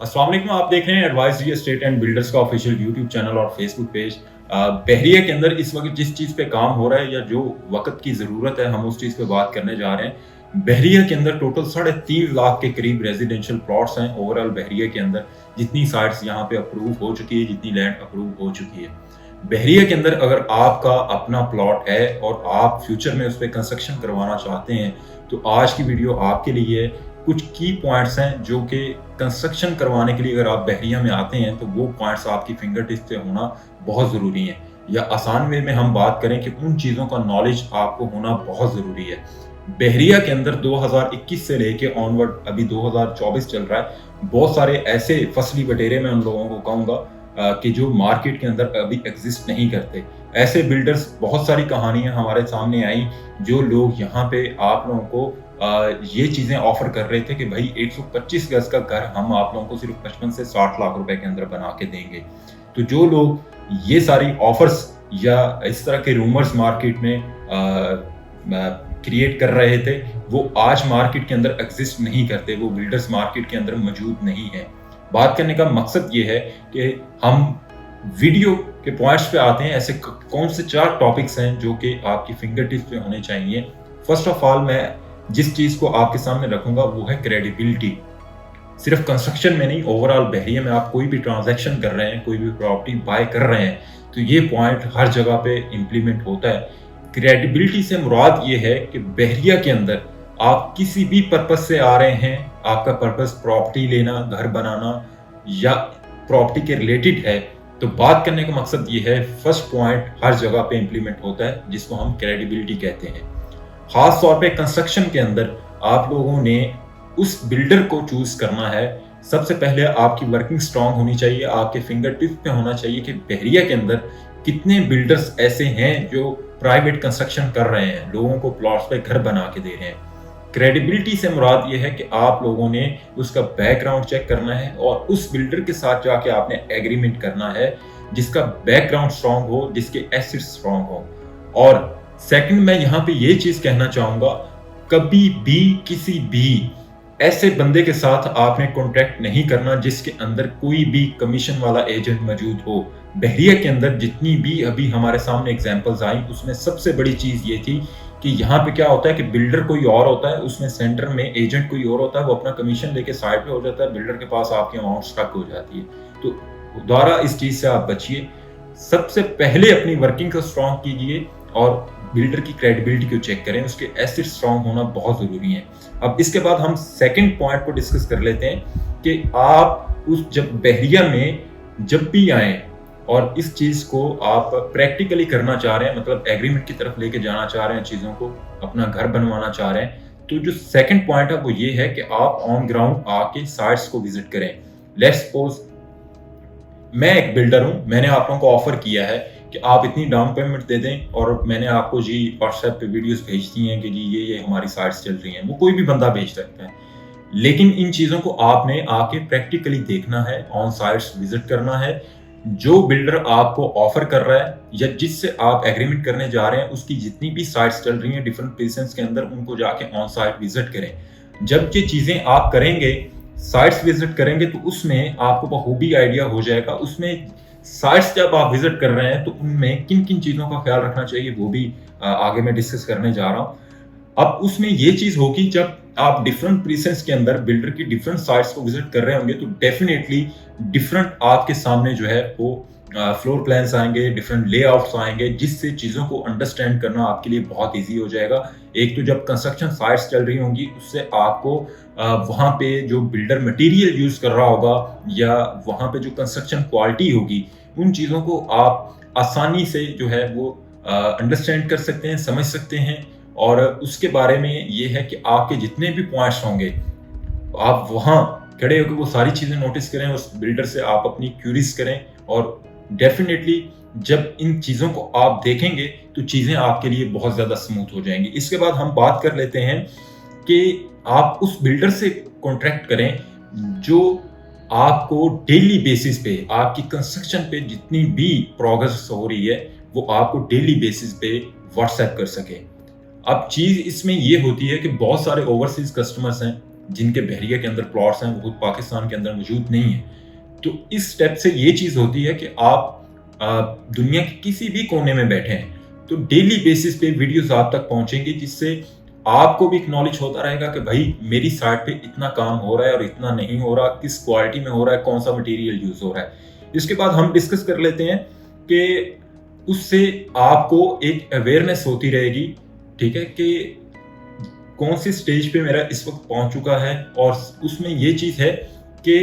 अस्सलाम वालेकुम। आप देख रहे हैं advice real estate and builders का ऑफिशियल यूट्यूब चैनल और फेसबुक पेज। बहरिया के अंदर इस वक्त जिस चीज़ पे काम हो रहा है या जो वक्त की ज़रूरत है हम उस चीज़ पे बात करने जा रहे हैं। बहरिया के अंदर टोटल 3.5 लाख के करीब रेजिडेंशियल प्लॉट्स हैं ओवरऑल बहरिया के अंदर। जितनी साइट्स यहाँ पे अप्रूव हो चुकी है, जितनी लैंड अप्रूव हो चुकी है बहरिया के अंदर, अगर आपका अपना प्लॉट है और आप फ्यूचर में उस पर कंस्ट्रक्शन करवाना चाहते हैं तो आज की वीडियो आपके लिए है। कुछ की पॉइंट्स हैं जो कि कंस्ट्रक्शन करवाने के लिए अगर आप बहरिया में आते हैं तो वो पॉइंट्स आपकी फिंगर टिप पे होना बहुत ज़रूरी है, या आसान वे में हम बात करें कि उन चीज़ों का नॉलेज आपको होना बहुत ज़रूरी है। बहरिया के अंदर 2021 से लेके ऑनवर्ड अभी 2024 चल रहा है। बहुत सारे ऐसे फसली बटेरे मैं उन लोगों को कहूँगा कि जो मार्केट के अंदर अभी एग्जिस्ट नहीं करते। ऐसे बिल्डर्स बहुत सारी कहानियां हमारे सामने आई, जो लोग यहाँ पे आप लोगों को ये चीजें ऑफर कर रहे थे कि भाई 125 गज का घर हम आप लोगों को सिर्फ 55 से 60 लाख रुपए के अंदर बना के देंगे। तो जो लोग ये सारी ऑफर्स या इस तरह के रूमर्स मार्केट में क्रिएट कर रहे थे, वो आज मार्केट के अंदर एग्जिस्ट नहीं करते, वो बिल्डर्स मार्केट के अंदर मौजूद नहीं है। बात करने का मकसद ये है कि हम वीडियो के पॉइंट्स पे आते हैं। ऐसे कौन से 4 टॉपिक्स हैं जो कि आपकी फिंगर टिप्स पे होने चाहिए। फर्स्ट ऑफ ऑल, मैं जिस चीज को आपके सामने रखूंगा वो है क्रेडिबिलिटी। सिर्फ कंस्ट्रक्शन में नहीं, ओवरऑल बहरिया में आप कोई भी ट्रांजैक्शन कर रहे हैं, कोई भी प्रॉपर्टी बाय कर रहे हैं, तो ये पॉइंट हर जगह पे इंप्लीमेंट होता है। क्रेडिबिलिटी से मुराद ये है कि बहरिया के अंदर आप किसी भी पर्पज से आ रहे हैं, आपका पर्पज प्रॉपर्टी लेना, घर बनाना या प्रॉपर्टी के रिलेटेड है, तो बात करने का मकसद ये है। फर्स्ट पॉइंट हर जगह पे इंप्लीमेंट होता है जिसको हम क्रेडिबिलिटी कहते हैं। खास तौर पे कंस्ट्रक्शन के अंदर आप लोगों ने उस बिल्डर को चूज करना है। सबसे पहले आपकी वर्किंग स्ट्रांग होनी चाहिए, आपके फिंगर टिप पे होना चाहिए कि बहरिया के अंदर कितने बिल्डर्स ऐसे हैं जो प्राइवेट कंस्ट्रक्शन कर रहे हैं, लोगों को प्लॉट्स पे घर बना के दे रहे हैं। क्रेडिबिलिटी से मुराद ये है कि आप लोगों ने उसका बैकग्राउंड चेक करना है और उस बिल्डर के साथ जाके आपने एग्रीमेंट करना है जिसका बैकग्राउंड स्ट्रांग हो, जिसके एसेट्स स्ट्रांग हो। और सेकंड, मैं यहाँ पे ये चीज कहना चाहूंगा, कभी भी किसी भी ऐसे बंदे के साथ आपने कॉन्ट्रैक्ट नहीं करना जिसके अंदर कोई भी कमीशन वाला एजेंट मौजूद हो। बहरिया के अंदर जितनी भी अभी हमारे सामने एग्जांपल्स आई, उसमें सबसे बड़ी चीज ये थी कि यहाँ पे क्या होता है कि बिल्डर कोई और होता है, उसमें सेंटर में एजेंट कोई और होता है, वो अपना कमीशन लेके साइड पे हो जाता है, बिल्डर के पास आपकी अमाउंट स्टक हो जाती है। तो दोबारा इस चीज से आप बचिए। सबसे पहले अपनी वर्किंग को स्ट्रांग कीजिए और बिल्डर की क्रेडिबिलिटी को चेक करें, उसके एसेट स्ट्रांग होना बहुत जरूरी है। अब इसके बाद हम सेकंड पॉइंट को डिस्कस कर लेते हैं कि आप जब बहरिया में जब भी आए और इस चीज को आप प्रैक्टिकली करना चाह रहे हैं, मतलब एग्रीमेंट की तरफ लेके जाना चाह रहे हैं, चीजों को अपना घर बनवाना चाह रहे हैं, तो जो सेकंड पॉइंट है वो ये है कि आप ऑन ग्राउंड आके साइट्स को विजिट करें। लेट्स सपोज मैं एक बिल्डर हूं, मैंने आप लोगों को ऑफर किया है कि आप इतनी डाउन पेमेंट दे दें और मैंने आपको जी व्हाट्सएप पे वीडियोस भेज दी हैं कि जी ये हमारी साइट्स चल रही हैं। वो कोई भी बंदा भेज सकता है, लेकिन इन चीजों को आपने आके प्रैक्टिकली देखना है, ऑन साइट्स विजिट करना है। जो बिल्डर आपको ऑफर कर रहा है या जिससे आप एग्रीमेंट करने जा रहे हैं, उसकी जितनी भी साइट्स चल रही हैं डिफरेंट प्लेसेस के अंदर, उनको जाके ऑन साइट विजिट करें। जब ये चीजें आप करेंगे, साइट्स विजिट करेंगे, तो उसमें आपको बखूबी आइडिया हो जाएगा। उसमें साइट्स जब आप विजिट कर रहे हैं तो उनमें किन किन चीजों का ख्याल रखना चाहिए वो भी आगे मैं डिस्कस करने जा रहा हूँ। अब उसमें ये चीज होगी, जब आप डिफरेंट प्लेसेस के अंदर बिल्डर की डिफरेंट साइट्स को विजिट कर रहे होंगे तो डेफिनेटली डिफरेंट आपके सामने जो है वो फ्लोर प्लान्स आएंगे, डिफरेंट लेआउट्स आएंगे, जिससे चीजों को अंडरस्टैंड करना आपके लिए बहुत इजी हो जाएगा। एक तो जब कंस्ट्रक्शन साइट्स चल रही होंगी, उससे आपको वहां पे जो बिल्डर मटेरियल यूज कर रहा होगा या वहां पे जो कंस्ट्रक्शन क्वालिटी होगी, उन चीजों को आप आसानी से जो है वो अंडरस्टैंड कर सकते हैं, समझ सकते हैं। और उसके बारे में ये है कि आपके जितने भी पॉइंट्स होंगे, आप वहां खड़े होकर वो सारी चीजें नोटिस करें, उस बिल्डर से आप अपनी क्यूरीज करें, और डेफिनेटली जब इन चीजों को आप देखेंगे तो चीजें आपके लिए बहुत ज्यादा स्मूथ हो जाएंगी। इसके बाद हम बात कर लेते हैं कि आप उस बिल्डर से कॉन्ट्रैक्ट करें जो आपको डेली बेसिस पे आपकी कंस्ट्रक्शन पे जितनी भी प्रोग्रेस हो रही है वो आपको डेली बेसिस पे व्हाट्सएप कर सके। अब चीज इसमें ये होती है कि बहुत सारे ओवरसीज कस्टमर्स हैं, जिनके बहरिया के अंदर प्लॉट्स हैं वो खुद पाकिस्तान के अंदर मौजूद नहीं है। तो इस स्टेप से ये चीज़ होती है कि आप दुनिया के किसी भी कोने में बैठे हैं तो डेली बेसिस पे वीडियोस आप तक पहुंचेंगे, जिससे आपको भी एक नॉलेज होता रहेगा कि भाई मेरी साइट पे इतना काम हो रहा है और इतना नहीं हो रहा, किस क्वालिटी में हो रहा है, कौन सा मटेरियल यूज हो रहा है। इसके बाद हम डिस्कस कर लेते हैं कि उससे आपको एक अवेयरनेस होती रहेगी, ठीक है, कि कौन सी स्टेज पे मेरा इस वक्त पहुंच चुका है। और उसमें ये चीज़ है कि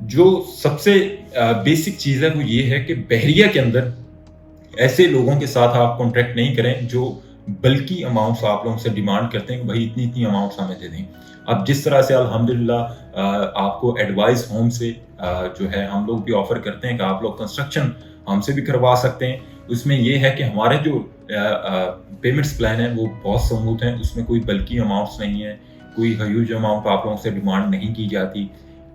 जो सबसे बेसिक चीज़ है वो ये है कि बहरिया के अंदर ऐसे लोगों के साथ आप कॉन्ट्रैक्ट नहीं करें जो बल्कि अमाउंट्स आप लोगों से डिमांड करते हैं कि भाई इतनी इतनी अमाउंट्स हमें दे दें। अब जिस तरह से अल्हम्दुलिल्लाह आपको एडवाइस होम से जो है हम लोग भी ऑफर करते हैं कि आप लोग कंस्ट्रक्शन हमसे भी करवा सकते हैं। उसमें ये है कि हमारे जो पेमेंट्स प्लान है वो बहुत स्मूथ हैं, उसमें कोई बल्कि अमाउंट्स नहीं है, कोई ह्यूज अमाउंट आप लोगों से डिमांड नहीं की जाती।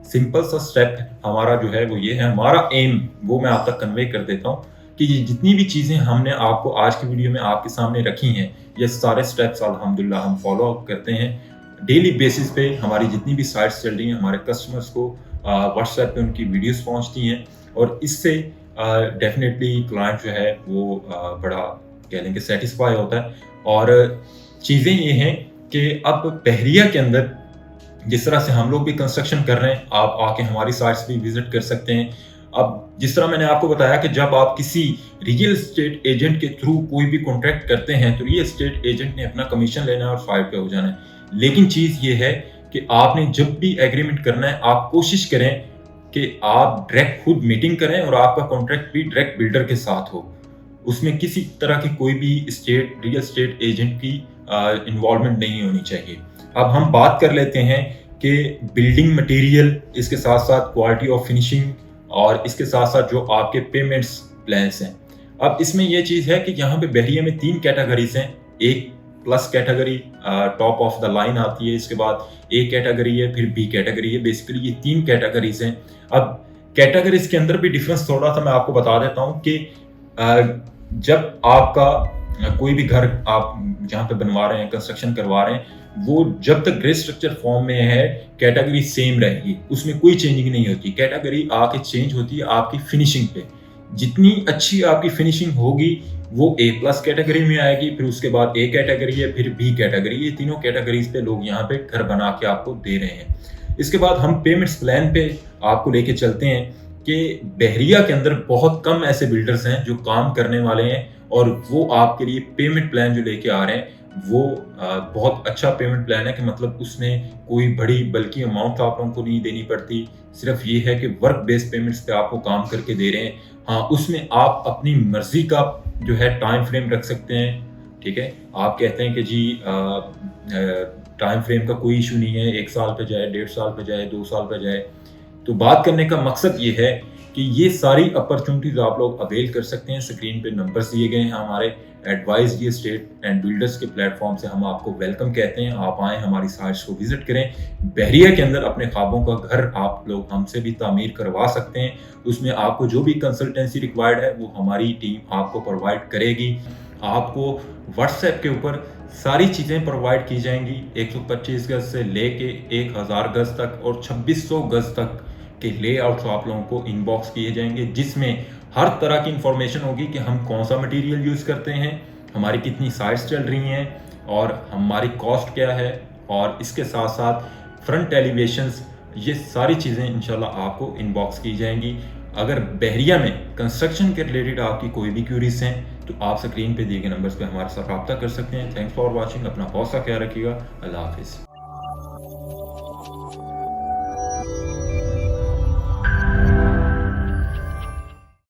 सिंपल सा स्टेप हमारा जो है वो ये है, हमारा एम वो मैं आप तक कन्वे कर देता हूँ कि ये जितनी भी चीज़ें हमने आपको आज की वीडियो में आपके सामने रखी हैं, ये सारे स्टेप्स अल्हम्दुलिल्लाह हम फॉलो अप करते हैं डेली बेसिस पे। हमारी जितनी भी साइट्स चल रही हैं, हमारे कस्टमर्स को व्हाट्सएप पे उनकी वीडियोस पहुंचती हैं और इससे डेफिनेटली क्लाइंट जो है वो बड़ा कह लें कि सेटिस्फाई होता है। और चीज़ें ये हैं कि अब बहरिया के अंदर जिस तरह से हम लोग भी कंस्ट्रक्शन कर रहे हैं, आप आके हमारी साइट्स भी विजिट कर सकते हैं। अब जिस तरह मैंने आपको बताया कि जब आप किसी रियल एस्टेट एजेंट के थ्रू कोई भी कॉन्ट्रैक्ट करते हैं तो रियल एस्टेट एजेंट ने अपना कमीशन लेना है और साइट पे हो जाना है। लेकिन चीज़ ये है कि आपने जब भी एग्रीमेंट करना है आप कोशिश करें कि आप डायरेक्ट खुद मीटिंग करें और आपका कॉन्ट्रैक्ट भी डायरेक्ट बिल्डर के साथ हो, उसमें किसी तरह की कोई भी रियल एस्टेट एजेंट की इन्वॉल्वमेंट नहीं होनी चाहिए। अब हम बात कर लेते हैं कि बिल्डिंग मटेरियल, इसके साथ साथ क्वालिटी ऑफ फिनिशिंग और इसके साथ साथ जो आपके पेमेंट्स प्लान्स हैं। अब इसमें यह चीज़ है कि यहाँ पे बहरिया में 3 कैटेगरीज हैं। एक plus category top of the line आती है, इसके बाद ए कैटेगरी है, फिर बी कैटेगरी है। बेसिकली ये 3 कैटेगरीज हैं। अब कैटेगरीज के अंदर भी डिफरेंस थोड़ा सा मैं आपको बता देता हूँ कि जब आपका कोई भी घर आप जहाँ पे बनवा रहे हैं, कंस्ट्रक्शन करवा रहे हैं, वो जब तक ग्रे स्ट्रक्चर फॉर्म में है कैटेगरी सेम रहेगी, उसमें कोई चेंजिंग नहीं होती। कैटेगरी आके चेंज होती है आपकी फिनिशिंग पे। जितनी अच्छी आपकी फिनिशिंग होगी वो ए प्लस कैटेगरी में आएगी, फिर उसके बाद ए कैटेगरी है, फिर बी कैटेगरी। ये तीनों कैटेगरीज पे लोग यहाँ पे घर बना के आपको दे रहे हैं। इसके बाद हम पेमेंट्स प्लान पे आपको लेके चलते हैं कि बहरिया के अंदर बहुत कम ऐसे बिल्डर्स हैं जो काम करने वाले हैं और वो आपके लिए पेमेंट प्लान जो लेके आ रहे हैं वो बहुत अच्छा पेमेंट प्लान है कि मतलब उसमें कोई बड़ी बल्कि अमाउंट आप लोगों को नहीं देनी पड़ती। सिर्फ ये है कि वर्क बेस्ड पेमेंट्स पे आपको काम करके दे रहे हैं। हाँ, उसमें आप अपनी मर्जी का जो है टाइम फ्रेम रख सकते हैं, ठीक है। आप कहते हैं कि जी टाइम फ्रेम का कोई इशू नहीं है, 1 साल पे जाए, 1.5 साल पे जाए, 2 साल पे जाए। तो बात करने का मकसद ये है कि ये सारी अपॉर्चुनिटीज आप लोग अवेल कर सकते हैं। स्क्रीन पे नंबर्स दिए गए हैं हमारे advice real estate and builders के प्लेटफॉर्म से। हम आपको वेलकम कहते हैं, आप आएँ हमारी साइट्स को विजिट करें। बहरिया के अंदर अपने ख्वाबों का घर आप लोग हमसे भी तामीर करवा सकते हैं। उसमें आपको जो भी कंसल्टेंसी रिक्वायर्ड है वो हमारी टीम आपको प्रोवाइड करेगी। आपको व्हाट्सएप के ऊपर सारी चीज़ें प्रोवाइड की जाएंगी, 125 गज से लेके 1000 गज तक और 2600 गज तक के लेआउट्स आप लोगों को इनबॉक्स किए जाएंगे, जिसमें हर तरह की इंफॉर्मेशन होगी कि हम कौन सा मटेरियल यूज़ करते हैं, हमारी कितनी साइट्स चल रही हैं और हमारी कॉस्ट क्या है, और इसके साथ साथ फ्रंट एलिवेशंस, ये सारी चीज़ें इंशाल्लाह आपको इनबॉक्स की जाएंगी। अगर बहरिया में कंस्ट्रक्शन के रिलेटेड आपकी कोई भी क्यूरीज हैं तो आप स्क्रीन पे दिए गए नंबर्स पे हमारे साथ रब्ता कर सकते हैं। Thanks for watching. अपना बहुत सा ख्याल रखिएगा। अल्लाह हाफिज़।